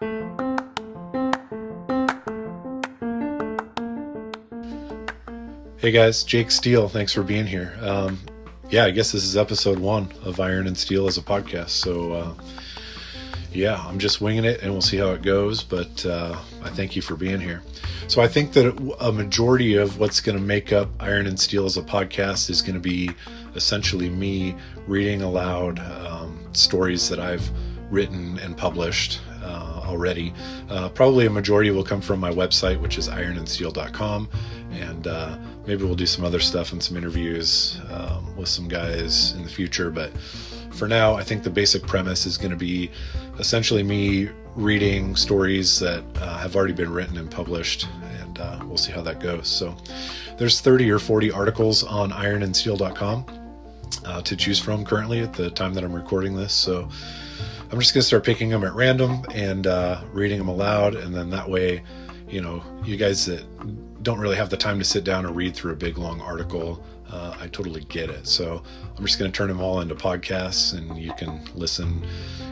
Hey guys, Jake Steele. Thanks for being here. Yeah, I guess this is episode 1 of Iron and Steel as a podcast. So, yeah, I'm just winging it and we'll see how it goes. But I thank you for being here. So, I think that a majority of what's going to make up Iron and Steel as a podcast is going to be essentially me reading aloud stories that I've written and published already. Probably a majority will come from my website, which is ironandsteel.com. And maybe we'll do some other stuff and some interviews with some guys in the future. But for now, I think the basic premise is going to be essentially me reading stories that have already been written and published, and we'll see how that goes. So there's 30 or 40 articles on ironandsteel.com to choose from currently at the time that I'm recording this. So I'm just going to start picking them at random and reading them aloud, and then that way, you know, you guys that don't really have the time to sit down and read through a big long article, I totally get it. So I'm just going to turn them all into podcasts, and you can listen,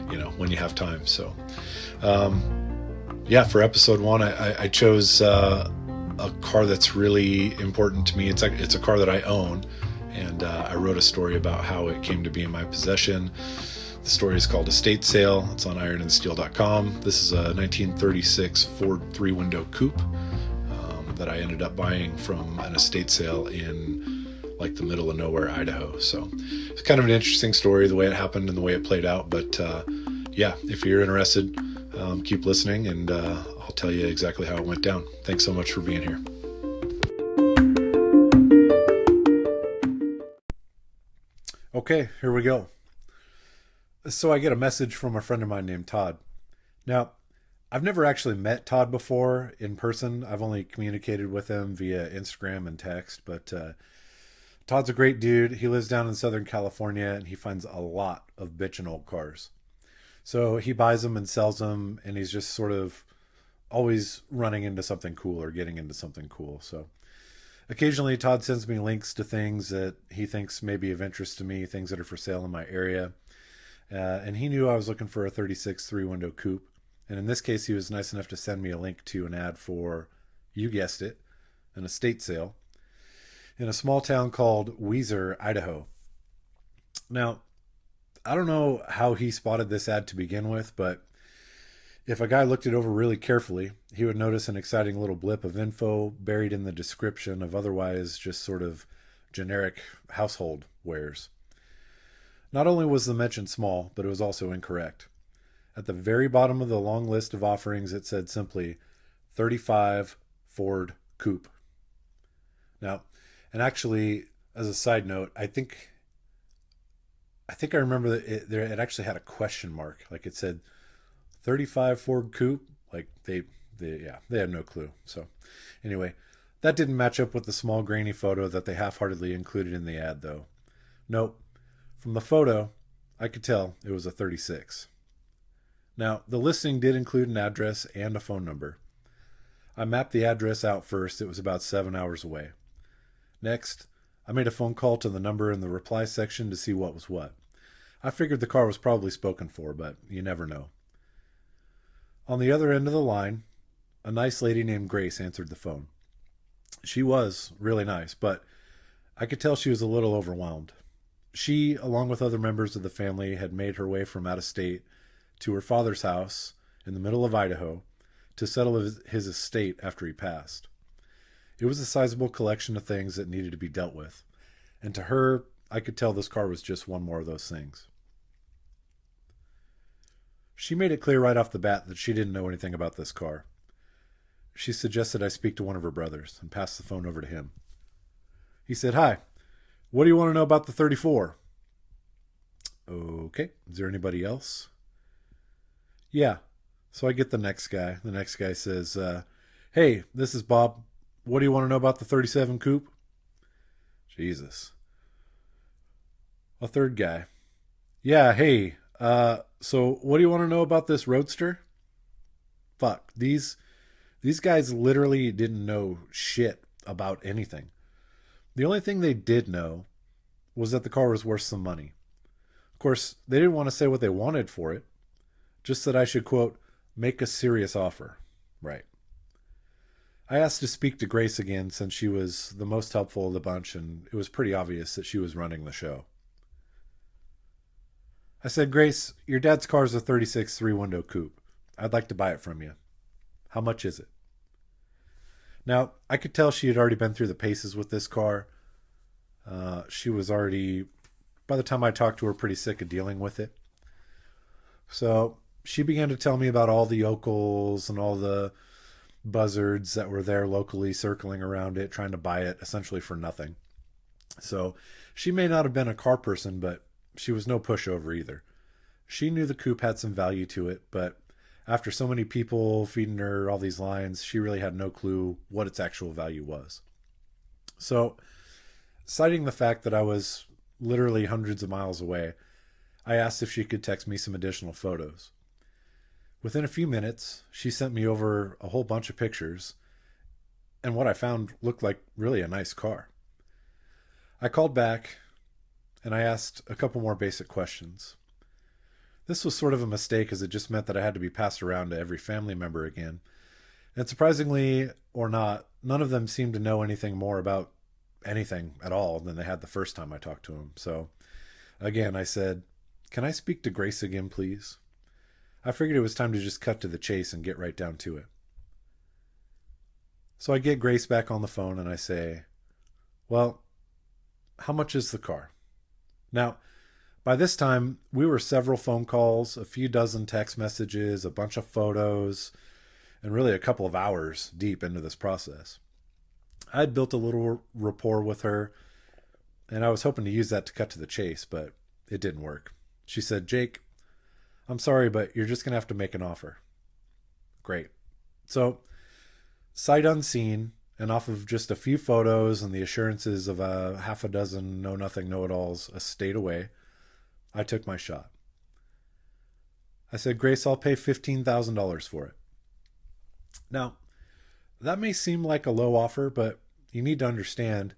you know, when you have time. So yeah, for episode 1, I chose a car that's really important to me. It's a car that I own, and I wrote a story about how it came to be in my possession. The story is called Estate Sale. It's on ironandsteel.com. This is a 1936 Ford 3-window coupe that I ended up buying from an estate sale in like the middle of nowhere, Idaho. So it's kind of an interesting story, the way it happened and the way it played out. But yeah, if you're interested, keep listening, and I'll tell you exactly how it went down. Thanks so much for being here. Okay, here we go. So I get a message from a friend of mine named Todd. Now, I've never actually met Todd before in person. I've only communicated with him via Instagram and text, but Todd's a great dude. He lives down in Southern California, and he finds a lot of bitchin' old cars. So he buys them and sells them, and he's just sort of always running into something cool or getting into something cool. So occasionally Todd sends me links to things that he thinks may be of interest to me, things that are for sale in my area. And he knew I was looking for a 36 3-window coupe. And in this case, he was nice enough to send me a link to an ad for, you guessed it, an estate sale in a small town called Weiser, Idaho. Now, I don't know how he spotted this ad to begin with, but if a guy looked it over really carefully, he would notice an exciting little blip of info buried in the description of otherwise just sort of generic household wares. Not only was the mention small, but it was also incorrect. At the very bottom of the long list of offerings, it said simply 35 Ford Coupe. Now, and actually, as a side note, I think I remember that it actually had a question mark. Like it said 35 Ford Coupe. Like they had no clue. So anyway, that didn't match up with the small grainy photo that they half-heartedly included in the ad, though. Nope. From the photo, I could tell it was a 36. Now, the listing did include an address and a phone number. I mapped the address out first. It was about 7 hours away. Next, I made a phone call to the number in the reply section to see what was what. I figured the car was probably spoken for, but you never know. On the other end of the line, a nice lady named Grace answered the phone. She was really nice, but I could tell she was a little overwhelmed. She, along with other members of the family, had made her way from out of state to her father's house in the middle of Idaho to settle his estate after he passed. It was a sizable collection of things that needed to be dealt with, and to her, I could tell this car was just one more of those things. She made it clear right off the bat that she didn't know anything about this car. She suggested I speak to one of her brothers and passed the phone over to him. He said, "Hi, what do you want to know about the 34? Okay, is there anybody else? Yeah. So I get the next guy. The next guy says, hey, this is Bob. What do you want to know about the 37 coupe? Jesus. A third guy. Yeah, hey, so what do you want to know about this Roadster? Fuck, these guys literally didn't know shit about anything. The only thing they did know was that the car was worth some money. Of course, they didn't want to say what they wanted for it, just that I should, quote, Make a serious offer. Right. I asked to speak to Grace again since she was the most helpful of the bunch and it was pretty obvious that she was running the show. I said, Grace, your dad's car is a 36 three-window coupe. I'd like to buy it from you. How much is it? Now, I could tell she had already been through the paces with this car. She was already, by the time I talked to her, pretty sick of dealing with it. So she began to tell me about all the yokels and all the buzzards that were there locally circling around it, trying to buy it essentially for nothing. So she may not have been a car person, but she was no pushover either. She knew the coupe had some value to it, but after so many people feeding her all these lines, she really had no clue what its actual value was. So, citing the fact that I was literally hundreds of miles away, I asked if she could text me some additional photos. Within a few minutes, she sent me over a whole bunch of pictures, and what I found looked like really a nice car. I called back, and I asked a couple more basic questions. This was sort of a mistake as it just meant that I had to be passed around to every family member again. And surprisingly or not, none of them seemed to know anything more about anything at all than they had the first time I talked to them. So again, I said, can I speak to Grace again, please? I figured it was time to just cut to the chase and get right down to it. So I get Grace back on the phone and I say, well, how much is the car? Now, by this time, we were several phone calls, a few dozen text messages, a bunch of photos, and really a couple of hours deep into this process. I had built a little rapport with her, and I was hoping to use that to cut to the chase, but it didn't work. She said, Jake, I'm sorry, but you're just going to have to make an offer. Great. So, sight unseen, and off of just a few photos and the assurances of a half a dozen know-nothing know-it-alls a state away, I took my shot. I said, Grace, I'll pay $15,000 for it. Now, that may seem like a low offer, but you need to understand,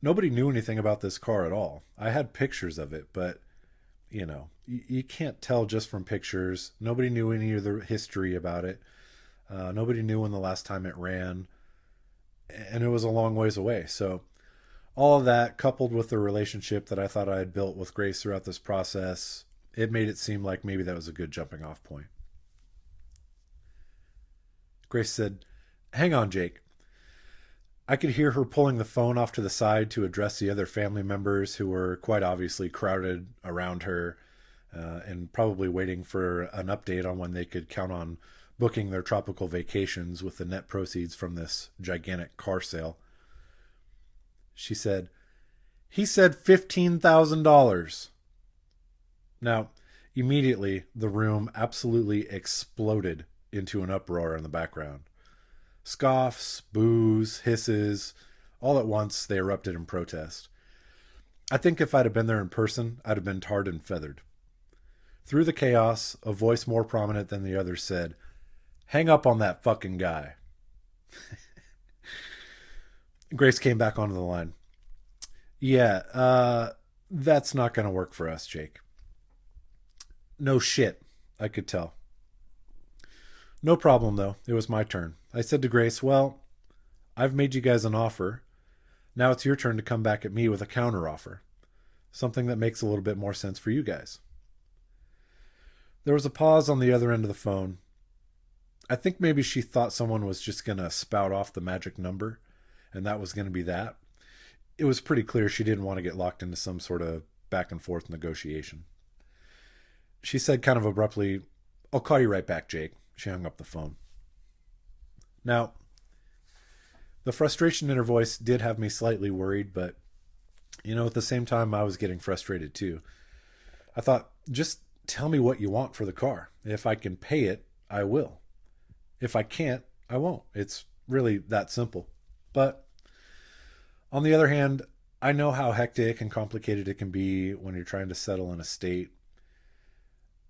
nobody knew anything about this car at all. I had pictures of it, but, you can't tell just from pictures. Nobody knew any of the history about it. Nobody knew when the last time it ran, and it was a long ways away. So all of that, coupled with the relationship that I thought I had built with Grace throughout this process, it made it seem like maybe that was a good jumping off point. Grace said, hang on, Jake. I could hear her pulling the phone off to the side to address the other family members who were quite obviously crowded around her and probably waiting for an update on when they could count on booking their tropical vacations with the net proceeds from this gigantic car sale. She said, he said $15,000. Now, immediately, the room absolutely exploded into an uproar in the background. Scoffs, boos, hisses, all at once they erupted in protest. I think if I'd have been there in person, I'd have been tarred and feathered. Through the chaos, a voice more prominent than the others said, hang up on that fucking guy. Grace came back onto the line. Yeah, that's not going to work for us, Jake. No shit, I could tell. No problem, though. It was my turn. I said to Grace, well, I've made you guys an offer. Now it's your turn to come back at me with a counter offer. Something that makes a little bit more sense for you guys. There was a pause on the other end of the phone. I think maybe she thought someone was just going to spout off the magic number, and that was going to be that. It was pretty clear she didn't want to get locked into some sort of back and forth negotiation. She said kind of abruptly, I'll call you right back, Jake. She hung up the phone. Now, the frustration in her voice did have me slightly worried, but, at the same time, I was getting frustrated too. I thought, just tell me what you want for the car. If I can pay it, I will. If I can't, I won't. It's really that simple. But on the other hand, I know how hectic and complicated it can be when you're trying to settle an estate.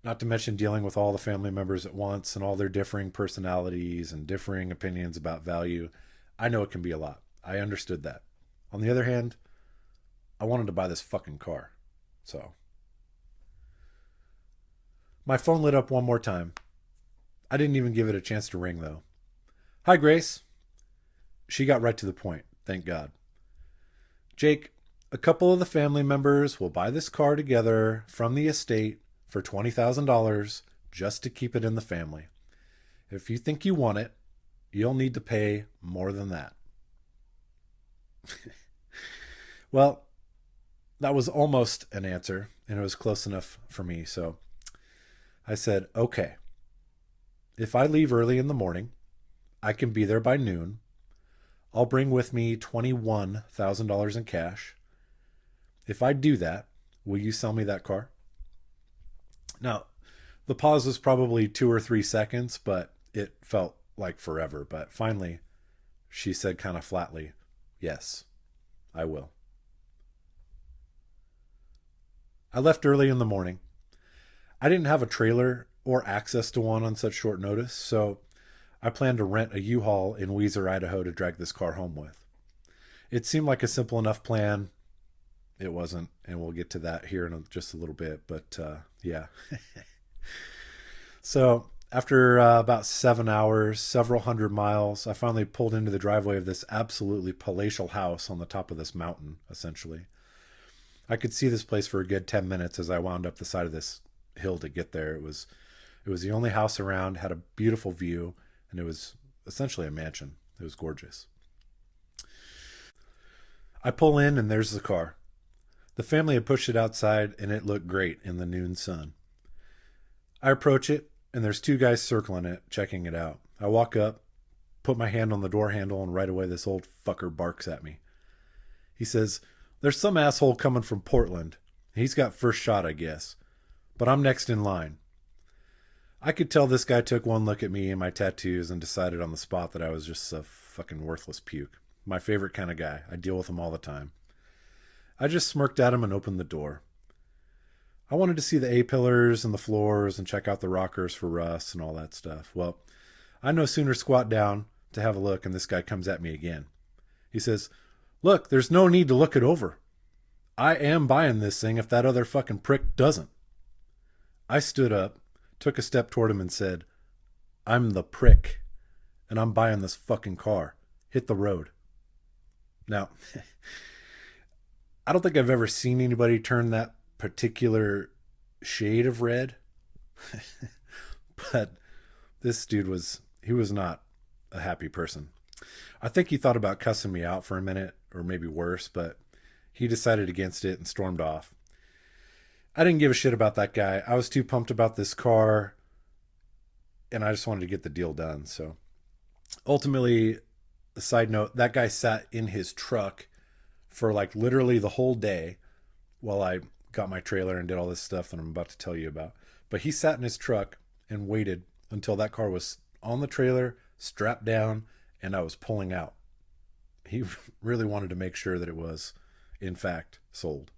Not to mention dealing with all the family members at once and all their differing personalities and differing opinions about value. I know it can be a lot. I understood that. On the other hand, I wanted to buy this fucking car. So my phone lit up one more time. I didn't even give it a chance to ring, though. Hi, Grace. She got right to the point, thank God. Jake, a couple of the family members will buy this car together from the estate for $20,000 just to keep it in the family. If you think you want it, you'll need to pay more than that. Well, that was almost an answer, and it was close enough for me. So I said, okay, if I leave early in the morning, I can be there by noon. I'll bring with me $21,000 in cash. If I do that, will you sell me that car? Now, the pause was probably 2 or 3 seconds, but it felt like forever. But finally, she said kind of flatly, yes, I will. I left early in the morning. I didn't have a trailer or access to one on such short notice, so I planned to rent a U-Haul in Weiser, Idaho to drag this car home with. It seemed like a simple enough plan. It wasn't, and we'll get to that here in just a little bit, but yeah. So after about 7 hours, several hundred miles, I finally pulled into the driveway of this absolutely palatial house on the top of this mountain, essentially. I could see this place for a good 10 minutes as I wound up the side of this hill to get there. It was the only house around, had a beautiful view, and it was essentially a mansion. It was gorgeous. I pull in, and there's the car. The family had pushed it outside, and it looked great in the noon sun. I approach it, and there's 2 guys circling it, checking it out. I walk up, put my hand on the door handle, and right away this old fucker barks at me. He says, "There's some asshole coming from Portland. He's got first shot, I guess. But I'm next in line." I could tell this guy took one look at me and my tattoos and decided on the spot that I was just a fucking worthless puke. My favorite kind of guy. I deal with him all the time. I just smirked at him and opened the door. I wanted to see the A-pillars and the floors and check out the rockers for rust and all that stuff. Well, I no sooner squat down to have a look and this guy comes at me again. He says, "Look, there's no need to look it over. I am buying this thing if that other fucking prick doesn't." I stood up, took a step toward him and said, "I'm the prick, and I'm buying this fucking car. Hit the road." Now, I don't think I've ever seen anybody turn that particular shade of red, but this dude was not a happy person. I think he thought about cussing me out for a minute, or maybe worse, but he decided against it and stormed off. I didn't give a shit about that guy. I was too pumped about this car, and I just wanted to get the deal done. So ultimately, a side note, that guy sat in his truck for like literally the whole day while I got my trailer and did all this stuff that I'm about to tell you about. But he sat in his truck and waited until that car was on the trailer, strapped down, and I was pulling out. He really wanted to make sure that it was, in fact, sold.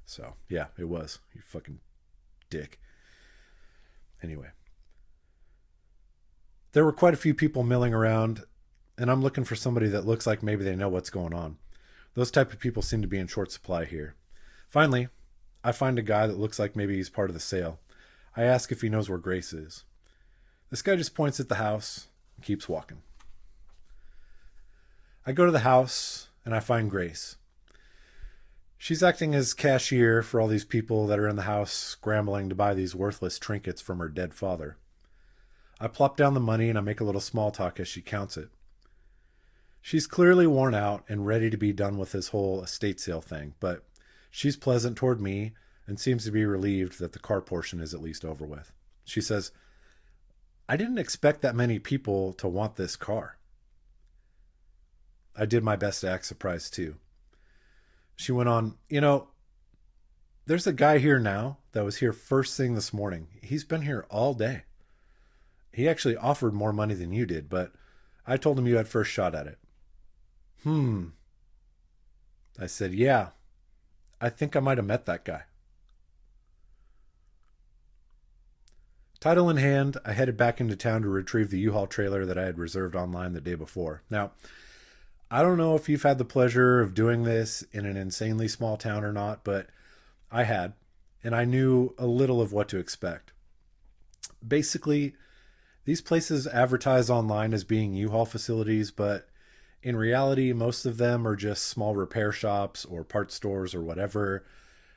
So, yeah, it was. You fucking dick. Anyway. There were quite a few people milling around, and I'm looking for somebody that looks like maybe they know what's going on. Those type of people seem to be in short supply here. Finally, I find a guy that looks like maybe he's part of the sale. I ask if he knows where Grace is. This guy just points at the house and keeps walking. I go to the house, and I find Grace. She's acting as cashier for all these people that are in the house scrambling to buy these worthless trinkets from her dead father. I plop down the money and I make a little small talk as she counts it. She's clearly worn out and ready to be done with this whole estate sale thing, but she's pleasant toward me and seems to be relieved that the car portion is at least over with. She says, "I didn't expect that many people to want this car." I did my best to act surprised too. She went on, "There's a guy here now that was here first thing this morning. He's been here all day. He actually offered more money than you did, but I told him you had first shot at it." I said, "Yeah, I think I might have met that guy." Title in hand, I headed back into town to retrieve the U-Haul trailer that I had reserved online the day before. Now, I don't know if you've had the pleasure of doing this in an insanely small town or not, but I had, and I knew a little of what to expect. Basically, These places advertise online as being U-Haul facilities, but in reality, most of them are just small repair shops or parts stores or whatever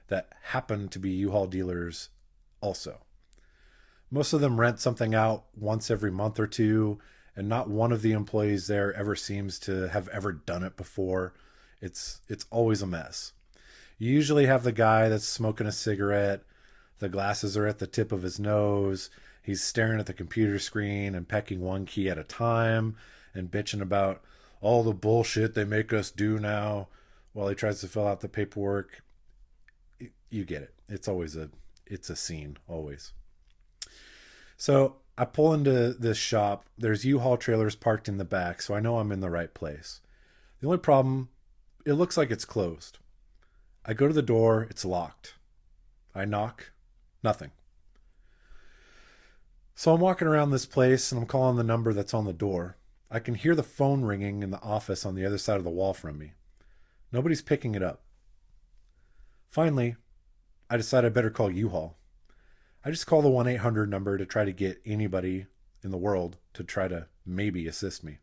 that happen to be U-Haul dealers also. Most of them rent something out once every month or two, and not one of the employees there ever seems to have ever done it before. It's always a mess. You usually have the guy that's smoking a cigarette, the glasses are at the tip of his nose, he's staring at the computer screen and pecking one key at a time and bitching about all the bullshit they make us do now while he tries to fill out the paperwork. You get it. It's a scene always. So I pull into this shop. There's U-Haul trailers parked in the back, so I know I'm in the right place. The only problem, it looks like it's closed. I go to the door, it's locked. I knock, nothing. So I'm walking around this place and I'm calling the number that's on the door. I can hear the phone ringing in the office on the other side of the wall from me. Nobody's picking it up. Finally, I decide I better call U-Haul. I just call the 1-800 number to try to get anybody in the world to try to maybe assist me.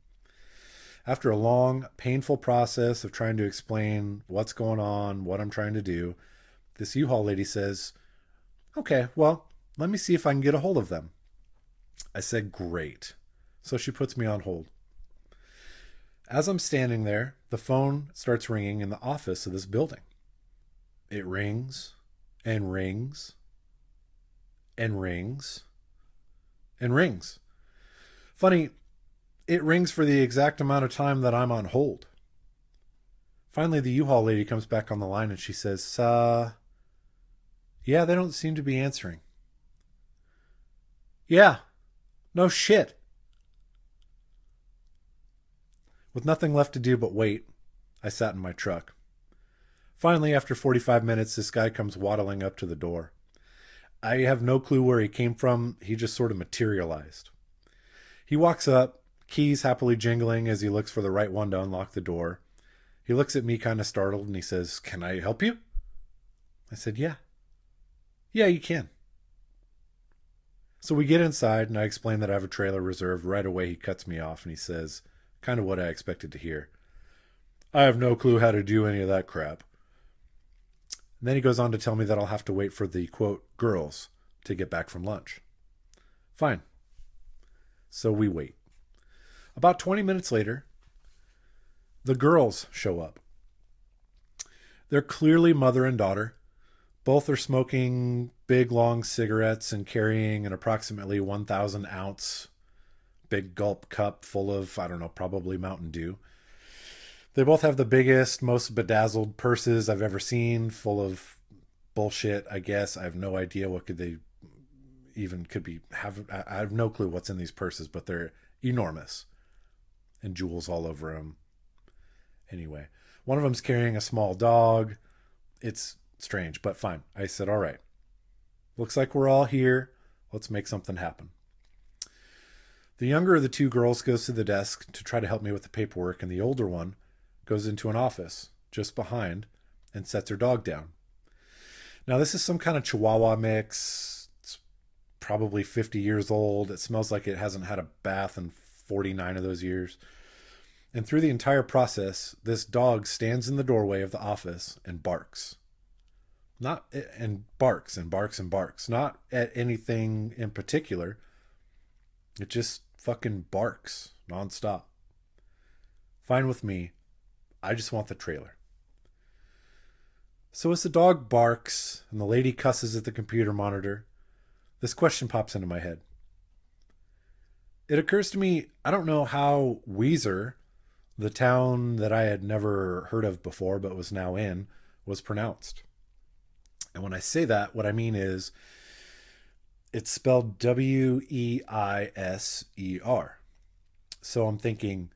After a long, painful process of trying to explain what's going on, what I'm trying to do, this U-Haul lady says, "Okay, well, let me see if I can get a hold of them." I said, "Great." So she puts me on hold. As I'm standing there, the phone starts ringing in the office of this building. It rings and rings and rings and rings. Funny, it rings for the exact amount of time that I'm on hold. Finally, the U-Haul lady comes back on the line and she says, yeah, they don't seem to be answering. Yeah, no shit. With nothing left to do but wait, I sat in my truck. Finally, after 45 minutes, this guy comes waddling up to the door. I have no clue where he came from. He just sort of materialized. He walks up, keys happily jingling as he looks for the right one to unlock the door. He looks at me kind of startled and he says, "Can I help you?" I said, "Yeah. Yeah, you can." So we get inside and I explain that I have a trailer reserved. Right away he cuts me off and he says, kind of what I expected to hear, "I have no clue how to do any of that crap." And then he goes on to tell me that I'll have to wait for the, quote, girls to get back from lunch. Fine. So we wait. About 20 minutes later, the girls show up. They're clearly mother and daughter. Both are smoking big, long cigarettes and carrying an approximately 1,000 ounce big gulp cup full of, I don't know, probably Mountain Dew. They both have the biggest, most bedazzled purses I've ever seen, full of bullshit, I guess. I have no idea what could they even could be. I have no clue what's in these purses, but they're enormous. And jewels all over them. Anyway, one of them's carrying a small dog. It's strange, but fine. I said, all right. Looks like we're all here. Let's make something happen. The younger of the two girls goes to the desk to try to help me with the paperwork, and the older one goes into an office just behind and sets her dog down. Now, this is some kind of Chihuahua mix. It's probably 50 years old. It smells like it hasn't had a bath in 49 of those years. And through the entire process, this dog stands in the doorway of the office and barks. Barks and barks and barks. Not at anything in particular. It just fucking barks nonstop. Fine with me. I just want the trailer. So as the dog barks and the lady cusses at the computer monitor, this question pops into my head. It occurs to me, I don't know how Weezer, the town that I had never heard of before but was now in, was pronounced. And when I say that, what I mean is it's spelled Weiser. So I'm thinking,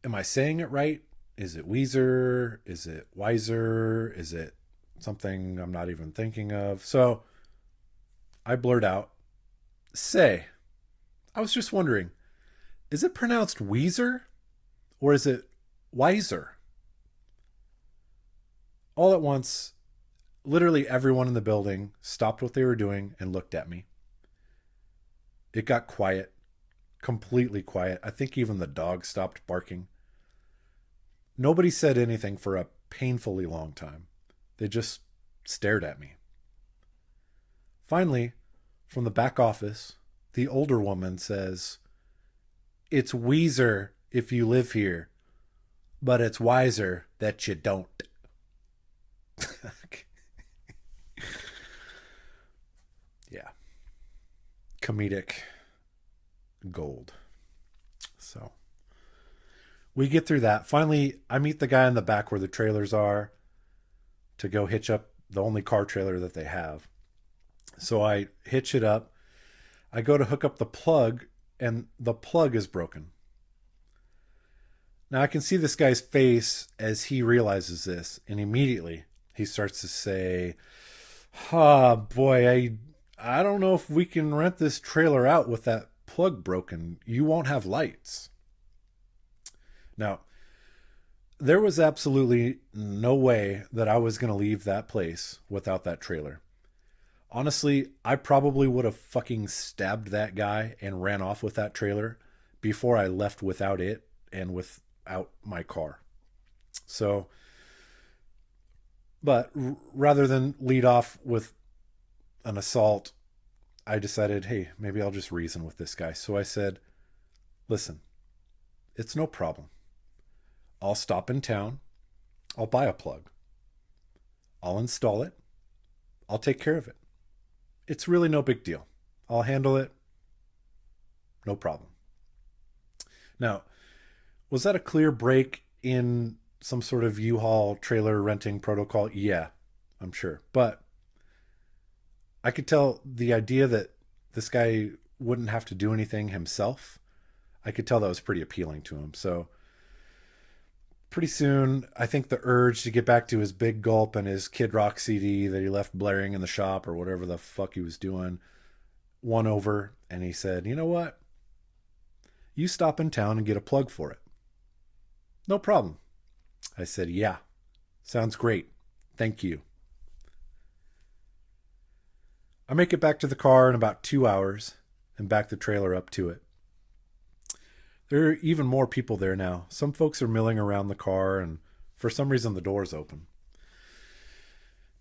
am I saying it right? Is it Weezer? Is it Weiser? Is it something I'm not even thinking of? So I blurt out, "Say, I was just wondering, is it pronounced Weezer or is it Weiser?" All at once, literally everyone in the building stopped what they were doing and looked at me. It got quiet, completely quiet. I think even the dog stopped barking. Nobody said anything for a painfully long time. They just stared at me. Finally, from the back office, the older woman says, "It's Weezer if you live here, but it's wiser that you don't." Yeah. Comedic gold. So we get through that. Finally, I meet the guy in the back where the trailers are to go hitch up the only car trailer that they have. So I hitch it up. I go to hook up the plug, and the plug is broken. Now I can see this guy's face as he realizes this, and immediately he starts to say, "Ah, boy, I don't know if we can rent this trailer out with that plug broken. You won't have lights." Now, there was absolutely no way that I was going to leave that place without that trailer. Honestly, I probably would have fucking stabbed that guy and ran off with that trailer before I left without it and without my car. So, but rather than lead off with an assault, I decided, hey, maybe I'll just reason with this guy. So I said, "Listen, it's no problem. I'll stop in town. I'll buy a plug. I'll install it. I'll take care of it. It's really no big deal. I'll handle it. No problem." Now, was that a clear break in some sort of U-Haul trailer renting protocol? Yeah, I'm sure. But I could tell the idea that this guy wouldn't have to do anything himself, I could tell that was pretty appealing to him. So pretty soon, I think the urge to get back to his Big Gulp and his Kid Rock CD that he left blaring in the shop or whatever the fuck he was doing won over. And he said, "You know what? You stop in town and get a plug for it." "No problem." I said, "Yeah, sounds great. Thank you." I make it back to the car in about 2 hours and back the trailer up to it. There are even more people there now. Some folks are milling around the car, and for some reason the door's open.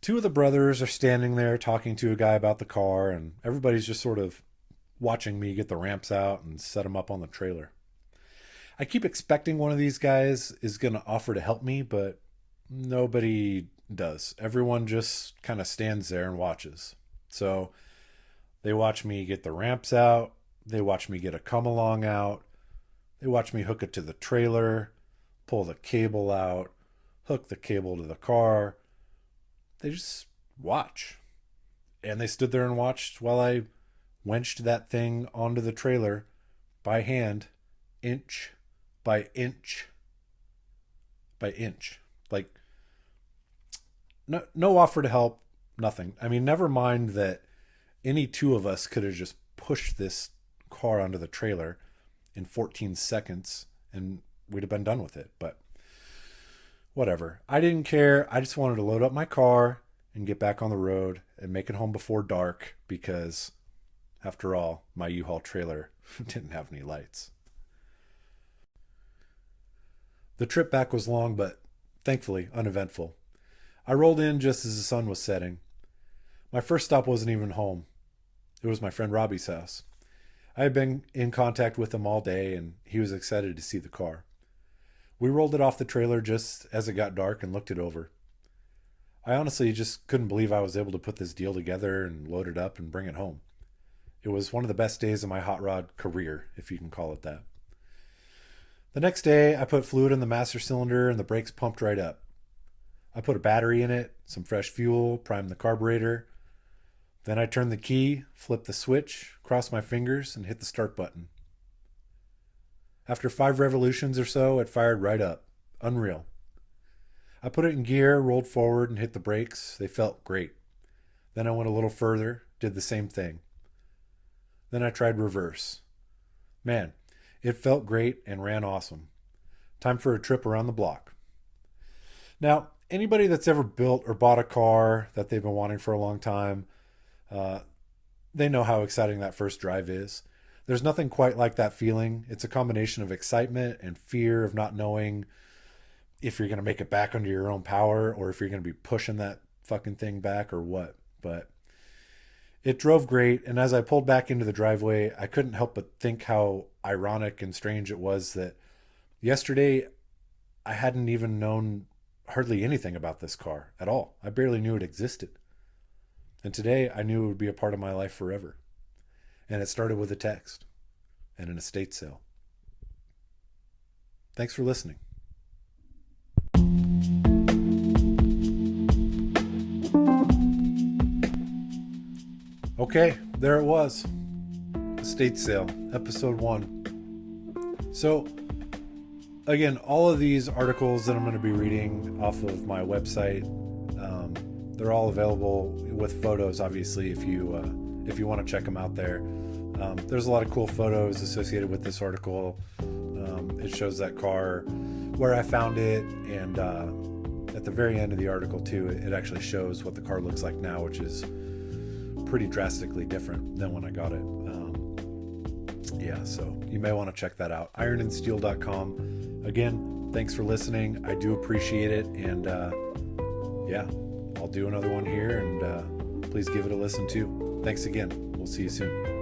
Two of the brothers are standing there talking to a guy about the car, and everybody's just sort of watching me get the ramps out and set them up on the trailer. I keep expecting one of these guys is going to offer to help me, but nobody does. Everyone just kind of stands there and watches. So they watch me get the ramps out. They watch me get a come along out. They watch me hook it to the trailer, pull the cable out, hook the cable to the car. They just watch. And they stood there and watched while I wenched that thing onto the trailer by hand, inch by inch by inch. Like, no offer to help, nothing. I mean, never mind that any two of us could have just pushed this car onto the trailer in 14 seconds and we'd have been done with it. But whatever. I didn't care. I just wanted to load up my car and get back on the road and make it home before dark because, after all, my U-Haul trailer didn't have any lights. The trip back was long, but thankfully uneventful. I rolled in just as the sun was setting. My first stop wasn't even home. It was my friend Robbie's house. I had been in contact with him all day, and he was excited to see the car. We rolled it off the trailer just as it got dark and looked it over. I honestly just couldn't believe I was able to put this deal together and load it up and bring it home. It was one of the best days of my hot rod career, if you can call it that. The next day, I put fluid in the master cylinder and the brakes pumped right up. I put a battery in it, some fresh fuel, primed the carburetor. Then I turned the key, flipped the switch, crossed my fingers, and hit the start button. After 5 revolutions or so, it fired right up. Unreal. I put it in gear, rolled forward, and hit the brakes. They felt great. Then I went a little further, did the same thing. Then I tried reverse. Man, it felt great and ran awesome. Time for a trip around the block. Now, anybody that's ever built or bought a car that they've been wanting for a long time, they know how exciting that first drive is. There's nothing quite like that feeling. It's a combination of excitement and fear of not knowing if you're going to make it back under your own power or if you're going to be pushing that fucking thing back or what. But it drove great. And as I pulled back into the driveway, I couldn't help but think how ironic and strange it was that yesterday I hadn't even known hardly anything about this car at all. I barely knew it existed. And today I knew it would be a part of my life forever. And it started with a text and an estate sale. Thanks for listening. Okay, there it was. Estate sale, episode 1. So, again, all of these articles that I'm going to be reading off of my website, they're all available with photos, obviously, if you want to check them out there. There's a lot of cool photos associated with this article. It shows that car, where I found it, and at the very end of the article, too, it actually shows what the car looks like now, which is pretty drastically different than when I got it. Yeah, so you may want to check that out. ironandsteel.com. Again, thanks for listening. I do appreciate it. And yeah, I'll do another one here, and please give it a listen too. Thanks again. We'll see you soon.